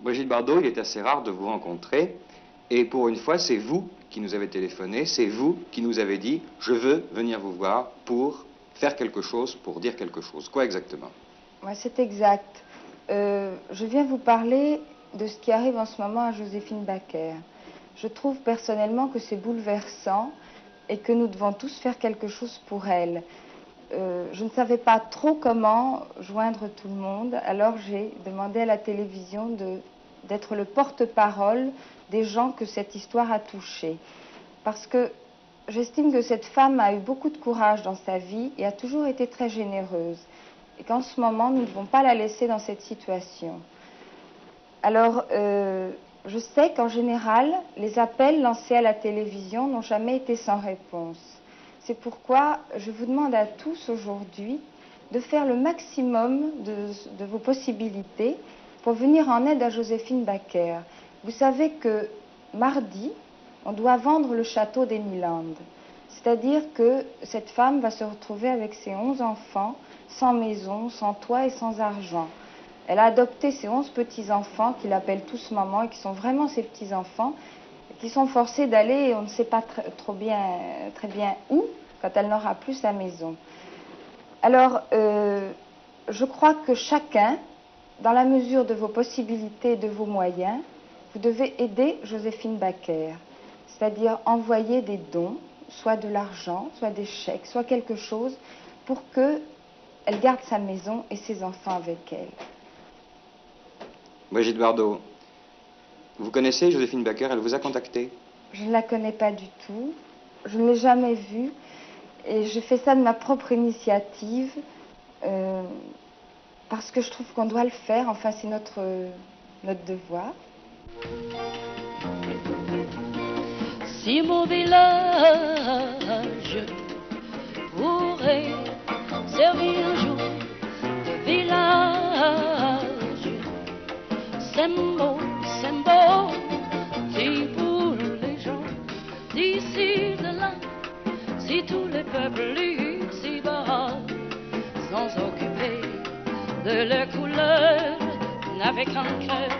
Brigitte Bardot, il est assez rare de vous rencontrer. Et pour une fois, c'est vous qui nous avez téléphoné, c'est vous qui nous avez dit « Je veux venir vous voir pour faire quelque chose, pour dire quelque chose ». Quoi exactement? Ouais, c'est exact. Je viens vous parler de ce qui arrive en ce moment à Joséphine Baker. Je trouve personnellement que c'est bouleversant et que nous devons tous faire quelque chose pour elle. Je ne savais pas trop comment joindre tout le monde, alors j'ai demandé à la télévision d'être le porte-parole des gens que cette histoire a touchés. Parce que j'estime que cette femme a eu beaucoup de courage dans sa vie et a toujours été très généreuse. Et qu'en ce moment, nous ne devons pas la laisser dans cette situation. Alors, je sais qu'en général, les appels lancés à la télévision n'ont jamais été sans réponse. C'est pourquoi je vous demande à tous aujourd'hui de faire le maximum de vos possibilités pour venir en aide à Joséphine Baker. Vous savez que mardi, on doit vendre le château d'Emiland. C'est-à-dire que cette femme va se retrouver avec ses 11 enfants, sans maison, sans toit et sans argent. Elle a adopté ses 11 petits-enfants qu'il appelle tous maman et qui sont vraiment ses petits-enfants, qui sont forcés d'aller, on ne sait pas très bien où, quand elle n'aura plus sa maison. Alors, je crois que chacun, dans la mesure de vos possibilités et de vos moyens, vous devez aider Joséphine Baker, c'est-à-dire envoyer des dons, soit de l'argent, soit des chèques, soit quelque chose, pour qu'elle garde sa maison et ses enfants avec elle. Brigitte Bardot, vous connaissez Joséphine Baker, elle vous a contacté? Je ne la connais pas du tout, je ne l'ai jamais vue, et je fais ça de ma propre initiative, parce que je trouve qu'on doit le faire, enfin c'est notre devoir. Si mon village pourrait servir un jour de village, c'est beau, si pour les gens d'ici, de là, si tous les peuples ici-bas, sans s'occuper de leur couleur, n'avaient qu'un cœur.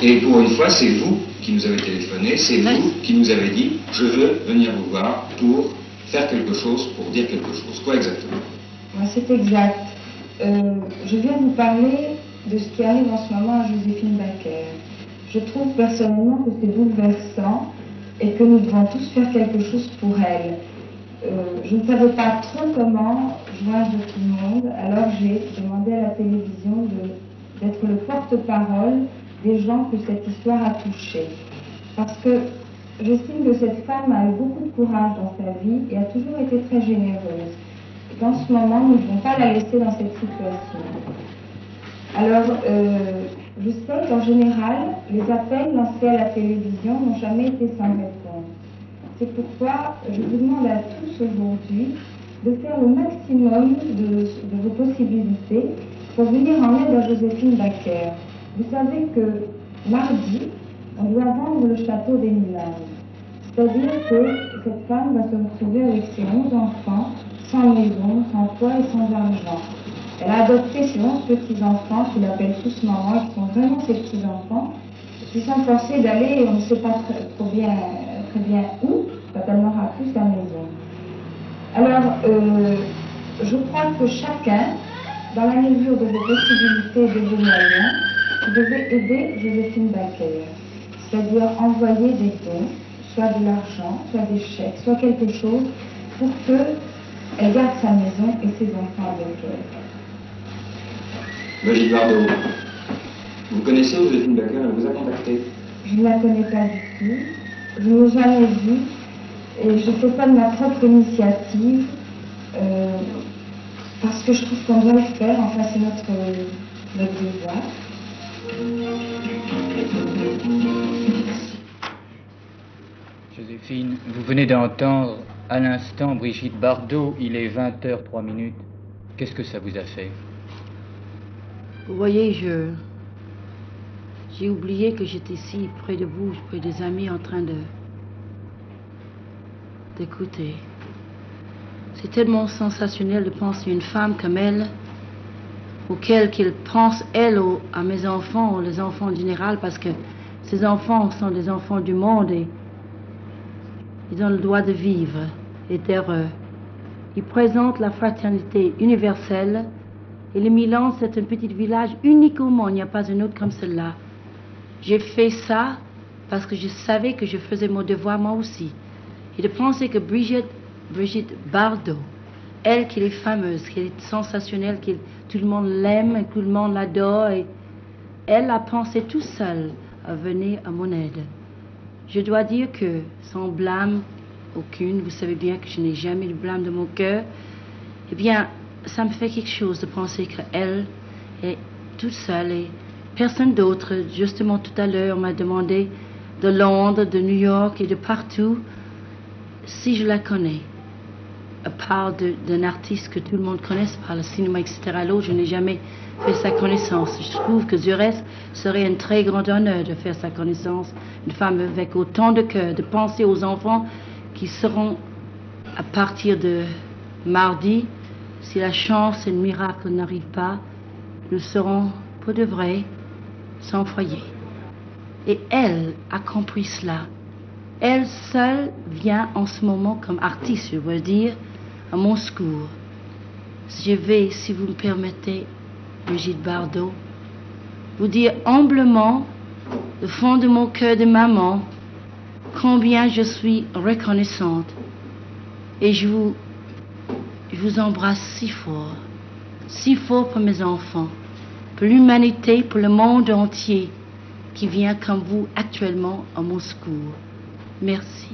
Et pour une fois, c'est vous qui nous avez téléphoné, c'est vous qui nous avez dit « Je veux venir vous voir pour faire quelque chose, pour dire quelque chose ». Quoi exactement? Ouais, c'est exact. Je viens vous parler de ce qui arrive en ce moment à Joséphine Baker. Je trouve personnellement que c'est bouleversant et que nous devons tous faire quelque chose pour elle. Je ne savais pas trop comment joindre tout le monde, alors j'ai demandé à la télévision d'être le porte-parole des gens que cette histoire a touchés. Parce que j'estime que cette femme a eu beaucoup de courage dans sa vie et a toujours été très généreuse. Et qu'en ce moment, nous ne devons pas la laisser dans cette situation. Alors, je sais qu'en général, les appels lancés à la télévision n'ont jamais été sans réponse. C'est pourquoi je vous demande à tous aujourd'hui de faire le maximum de vos possibilités pour venir en aide à Joséphine Baker. Vous savez que mardi, on doit vendre le château d'Emiland. C'est-à-dire que cette femme va se retrouver avec ses 11 enfants, sans maison, sans toit et sans argent. Elle a adopté ses 11 petits-enfants, qu'il appelle tous maman, qui sont vraiment ses petits-enfants, qui sont forcés d'aller, on ne sait pas très bien où, quand elle n'aura plus sa maison. Alors, je crois que chacun, dans la mesure de vos possibilités et de vos moyens, vous devez aider Joséphine Baker, c'est-à-dire envoyer des dons, soit de l'argent, soit des chèques, soit quelque chose, pour qu'elle garde sa maison et ses enfants avec elle. Brigitte Bardot, vous connaissez Joséphine Baker, elle vous a contacté? Je ne la connais pas du tout, je ne l'ai jamais vue, et je fais ça de ma propre initiative, parce que je trouve qu'on doit le faire, enfin c'est notre devoir. Joséphine, vous venez d'entendre à l'instant Brigitte Bardot, il est 20h03. Qu'est-ce que ça vous a fait? Vous voyez, j'ai oublié que j'étais ici, près de vous, près des amis, en train d'écouter. C'est tellement sensationnel de penser à une femme comme elle, auquel qu'il pense, elle, à mes enfants, les enfants en général, parce que ces enfants sont des enfants du monde et ils ont le droit de vivre et d'heureux. Ils présentent la fraternité universelle et le Milan, c'est un petit village unique au monde, il n'y a pas un autre comme cela. J'ai fait ça parce que je savais que je faisais mon devoir moi aussi. Et de penser que Brigitte Bardot, elle qui est fameuse, qui est sensationnelle, qui tout le monde l'aime, tout le monde l'adore, et elle a pensé tout seule à venir à mon aide. Je dois dire que, sans blâme aucune, vous savez bien que je n'ai jamais de blâme de mon cœur, eh bien, ça me fait quelque chose de penser qu'elle est toute seule et personne d'autre. Justement, tout à l'heure, on m'a demandé de Londres, de New York et de partout si je la connais. À part d'un artiste que tout le monde connaît par le cinéma, etc. L'autre, je n'ai jamais fait sa connaissance. Je trouve que du reste, ce serait un très grand honneur de faire sa connaissance. Une femme avec autant de cœur, de penser aux enfants qui seront, à partir de mardi, si la chance et le miracle n'arrivent pas, nous serons, pour de vrai, sans foyer. Et elle a compris cela. Elle seule vient en ce moment comme artiste, je veux dire, à mon secours. Je vais, si vous me permettez, Brigitte Bardot, vous dire humblement, au fond de mon cœur de maman, combien je suis reconnaissante. Et je vous embrasse si fort pour mes enfants, pour l'humanité, pour le monde entier qui vient comme vous actuellement à mon secours. Merci.